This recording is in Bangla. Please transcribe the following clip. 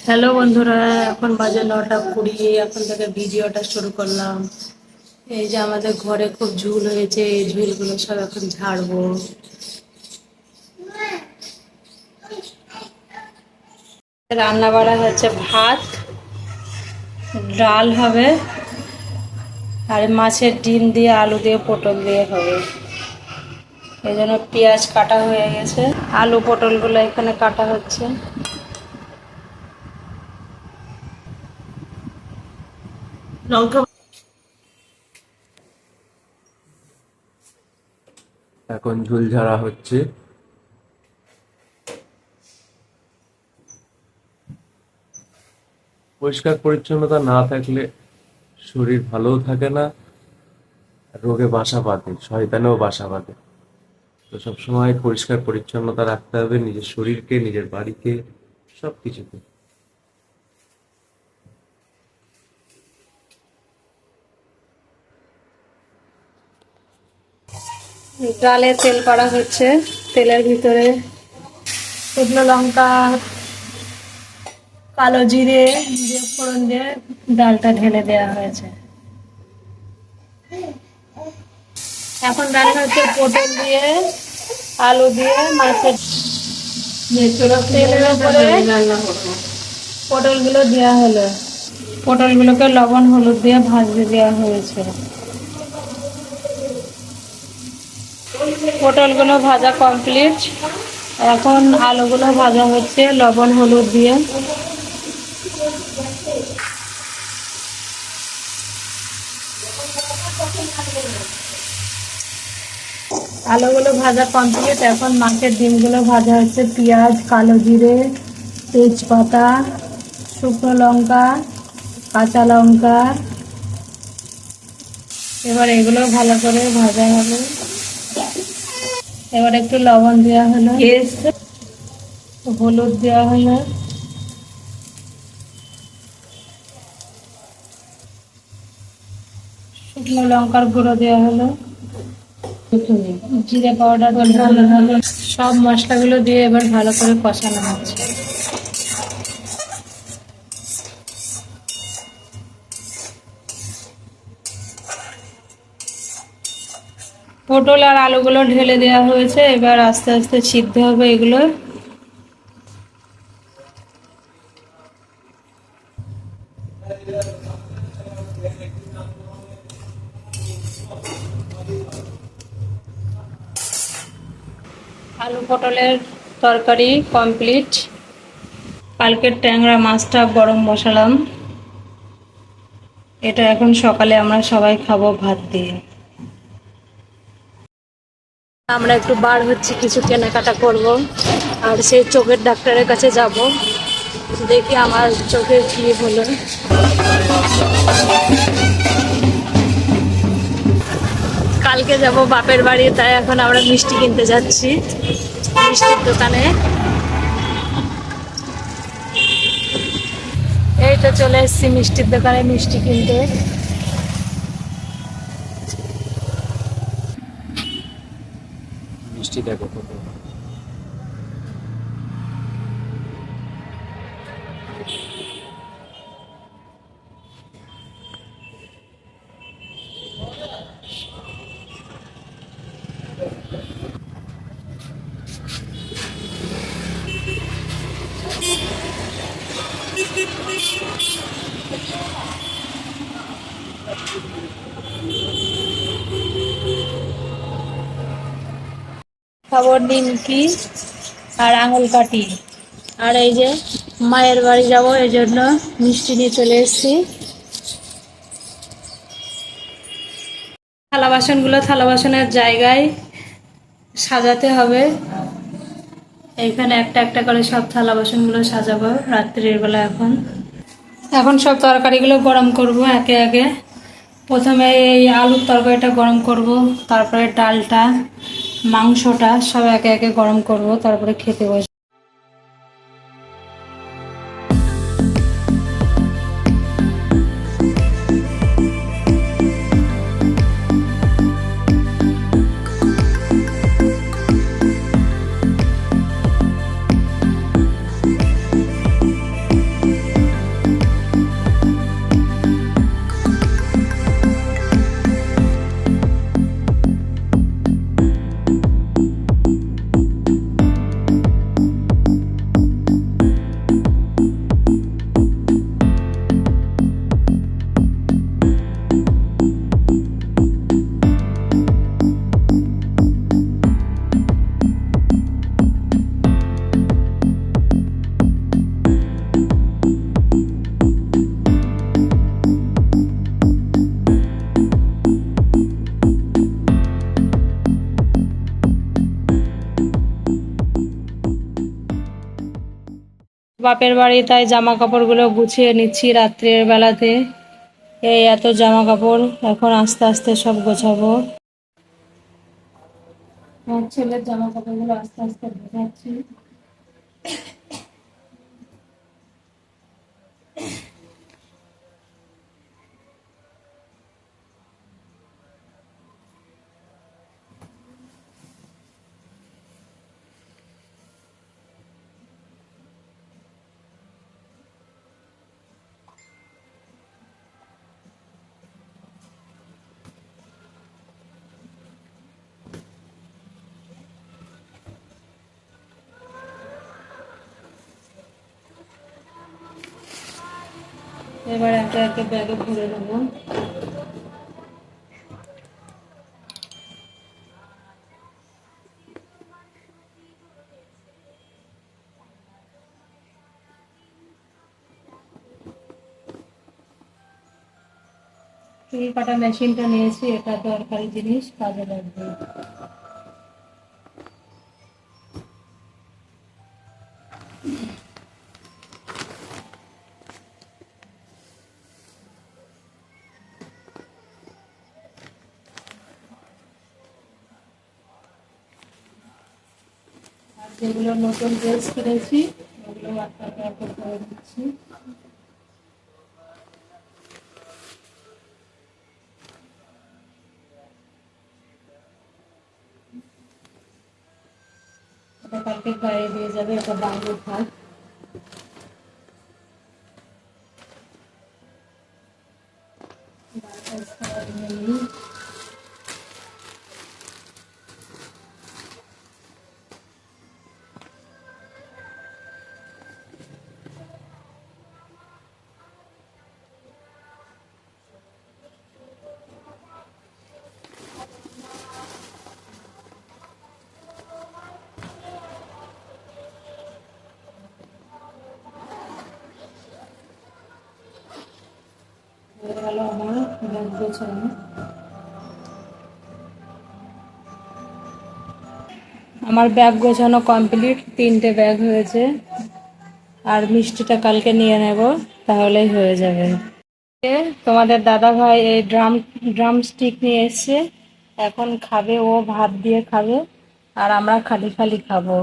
হ্যালো বন্ধুরা, এখন বাজে 9টা 20। এখন থেকে ভিডিওটা শুরু করলাম। এই যে আমাদের ঘরে খুব ঝুল হয়েছে, এই ঝুলগুলো সব এখন ঝাড়বো। রান্না বাড়া হচ্ছে, ভাত, ডাল হবে, আর মাছের ডিম দিয়ে আলু দিয়ে পটল দিয়ে হবে। এই জন্য পেঁয়াজ কাটা হয়ে গেছে, আলু পটলগুলো এখানে কাটা হচ্ছে। লঙ্কা এখন ঝুল ঝাড়া হচ্ছে। পরিষ্কার পরিচ্ছন্নতা না থাকলে শরীর ভালোও থাকে না, রোগে বাসা বাঁধে, শয়তানেও বাসা বাঁধে। তো সবসময় পরিষ্কার পরিচ্ছন্নতা রাখতে হবে, নিজের শরীরকে, নিজের বাড়িকে, সবকিছুকে। ডালে তেল করা হচ্ছে, তেলের ভিতরে শুকনো লঙ্কা, কালো জিরে দিয়ে ফোড়ন দিয়ে ডালটা ঢেলে দেওয়া হয়েছে। এখন রান্না হচ্ছে পটল দিয়ে, আলু দিয়ে, মাছের তেলের উপরে পটলগুলো দেওয়া হলো। পটলগুলোকে লবণ হলুদ দিয়ে ভাজতে দেওয়া হয়েছে। পটলগুলো ভাজা কমপ্লিট। এখন আলুগুলো ভাজা হচ্ছে লবণ হলুদ দিয়ে। আলুগুলো ভাজা কমপ্লিট। এখন মাছের ডিমগুলো ভাজা হচ্ছে, পেঁয়াজ, কালো জিরে, তেজপাতা, শুকনো লঙ্কা, কাঁচা লঙ্কা। এবার এগুলো ভালো করে ভাজা হবে। এবার একটু লবণ দেওয়া হলো, হলুদ দেওয়া হলো, শুকনো লঙ্কার গুঁড়ো দেওয়া হলো, জিরে পাউডার দেওয়া হলো। সব মশলাগুলো দিয়ে এবার ভালো করে কষানো হচ্ছে। পটল আর আলুগুলো ঢেলে দেওয়া হয়েছে, এবার আস্তে আস্তে সিদ্ধ হবে এগুলো। আলু পটলের তরকারি কমপ্লিট। কালকের ট্যাংরা মাছটা গরম বসালাম, এটা এখন সকালে আমরা সবাই খাবো ভাত দিয়ে। আমরা একটু বার হচ্ছি, কিছু কেনাকাটা করব, আর সেই চোখের ডাক্তারের কাছে যাব। দেখি আমার চোখের কি হলো। কালকে যাব বাপের বাড়ি, তাই এখন আমরা মিষ্টি কিনতে যাচ্ছি মিষ্টির দোকানে। এই তো চলে এসেছি মিষ্টির দোকানে মিষ্টি কিনতে। মিষ্টি দেখো কত। খাবো নিমকি আর আঙুল কাঠি। আর এই যে মায়ের বাড়ি যাব, এই জন্য মিষ্টি নিয়ে চলে এসেছি। থালা বাসনগুলো থালা বাসনের জায়গায় সাজাতে হবে। এইখানে একটা একটা করে সব থালা বাসনগুলো সাজাবো রাত্রির বেলা। এখন এখন সব তরকারিগুলো গরম করব একে একে। প্রথমে এই আলুর তরকারিটা গরম করব, তারপরে ডালটা, মাংসটা সব একে একে গরম করব, তারপরে খেতে বসবো। বাপের বাড়ি, তাই জামা কাপড়গুলো গুছিয়ে নিচ্ছি রাত্রের বেলাতে। এই এত জামা কাপড়, এখন আস্তে আস্তে সব গোছাবো। আমার ছেলের জামা কাপড়গুলো আস্তে আস্তে গোছাচ্ছি। এবার একে একে ব্যাগে ভরে নেবো। চুল কাটা মেশিনটা নিয়েছি, এটা দরকারি জিনিস, কাজে লাগবে। আর যেগুলো নতুন ড্রেস কিনেছি ওগুলো একটা একটা করে দিচ্ছি। এটা কালকে গায়ে দিয়ে যাবে, এটা বাইরে থাক। হয়ে গেল আমার ব্যাগ গোছানো। আমার ব্যাগ গোছানো কমপ্লিট, 3টে ব্যাগ হয়েছে। আর মিষ্টিটা কালকে নিয়ে নেব, তাহলেই হয়ে যাবে। তোমাদের দাদা ভাই এই ড্রাম স্টিক নিয়ে এসছে, এখন খাবে, ও ভাত দিয়ে খাবে আর আমরা খালি খালি খাবো।